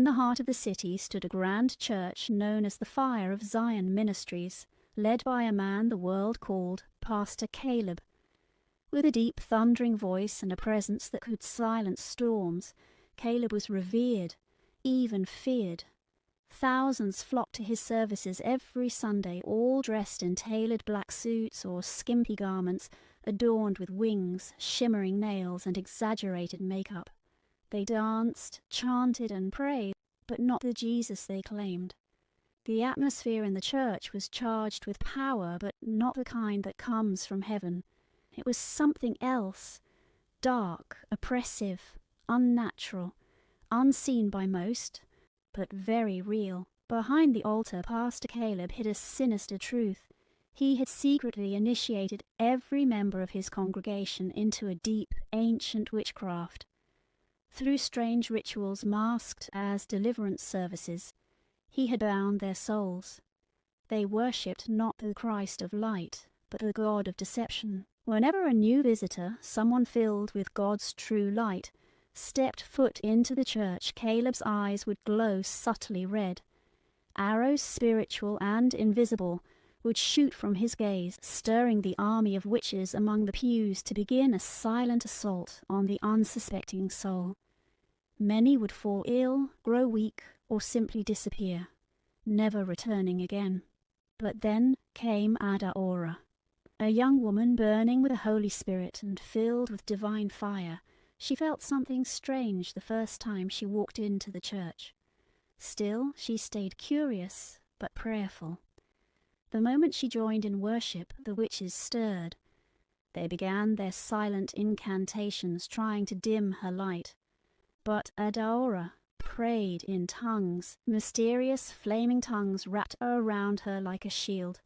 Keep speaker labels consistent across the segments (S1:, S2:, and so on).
S1: the heart of the city stood a grand church known as the Fire of Zion Ministries, led by a man the world called Pastor Caleb. With a deep thundering voice and a presence that could silence storms, Caleb was revered, even feared. Thousands flocked to his services every Sunday, all dressed in tailored black suits or skimpy garments adorned with wings, shimmering nails, and exaggerated makeup. They danced, chanted, and prayed, but not the Jesus they claimed. The atmosphere in the church was charged with power, but not the kind that comes from heaven. It was something else, dark, oppressive, unnatural, unseen by most, but very real. Behind the altar, Pastor Caleb hid a sinister truth. He had secretly initiated every member of his congregation into a deep, ancient witchcraft. Through strange rituals masked as deliverance services, he had bound their souls. They worshipped not the Christ of light, but the God of deception. Whenever a new visitor, someone filled with God's true light, stepped foot into the church, Caleb's eyes would glow subtly red. Arrows, spiritual and invisible, would shoot from his gaze, stirring the army of witches among the pews to begin a silent assault on the unsuspecting soul. Many would fall ill, grow weak, or simply disappear, never returning again. But then came Adaora, a young woman burning with the Holy Spirit and filled with divine fire. She felt something strange the first time she walked into the church. Still, she stayed curious, but prayerful. The moment she joined in worship, the witches stirred. They began their silent incantations, trying to dim her light. But Adaora prayed in tongues, mysterious flaming tongues wrapped around her like a shield.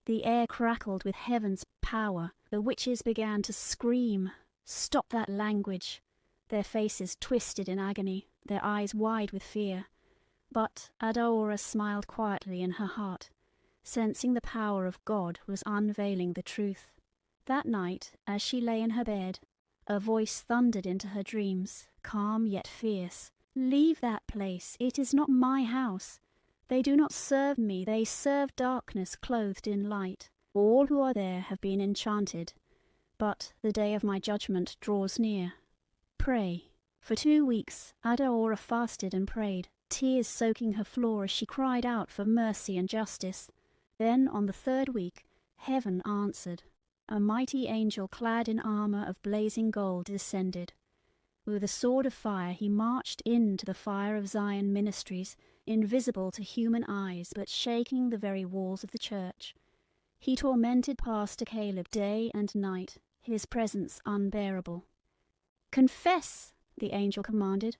S1: The air crackled with heaven's power. The witches began to scream, "Stop that language!" Their faces twisted in agony, their eyes wide with fear. But Adaora smiled quietly in her heart, sensing the power of God was unveiling the truth. That night, as she lay in her bed, a voice thundered into her dreams, calm yet fierce. "Leave that place. It is not my house. They do not serve me. They serve darkness clothed in light. All who are there have been enchanted. But the day of my judgment draws near. Pray." For 2 weeks, Adaora fasted and prayed, tears soaking her floor as she cried out for mercy and justice. Then, on the 3rd week, heaven answered. A mighty angel clad in armor of blazing gold descended. With a sword of fire he marched into the Fire of Zion Ministries, invisible to human eyes but shaking the very walls of the church. He tormented Pastor Caleb day and night, his presence unbearable. "Confess," the angel commanded.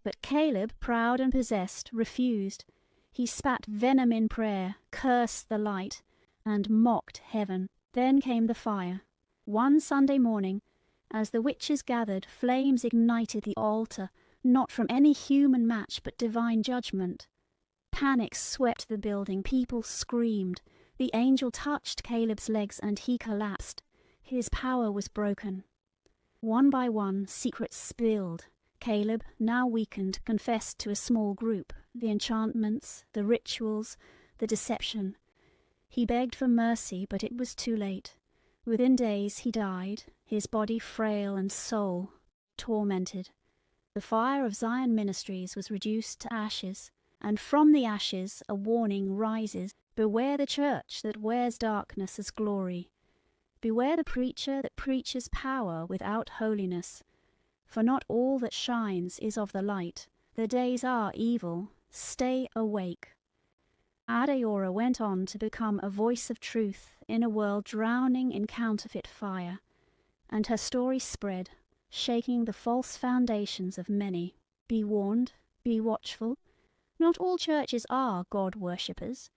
S1: But Caleb, proud and possessed, refused. He spat venom in prayer, cursed the light, and mocked heaven. Then came the fire. One Sunday morning, as the witches gathered, flames ignited the altar, not from any human match but divine judgment. Panic swept the building. People screamed. The angel touched Caleb's legs and he collapsed. His power was broken. One by one, secrets spilled. Caleb, now weakened, confessed to a small group the enchantments, the rituals, the deception. He begged for mercy, but it was too late. Within days he died, his body frail and soul tormented. The Fire of Zion Ministries was reduced to ashes, and from the ashes a warning rises. Beware the church that wears darkness as glory. Beware the preacher that preaches power without holiness. For not all that shines is of the light. The days are evil. Stay awake. Adaora went on to become a voice of truth in a world drowning in counterfeit fire, and her story spread, shaking the false foundations of many. Be warned, be watchful. Not all churches are God worshippers.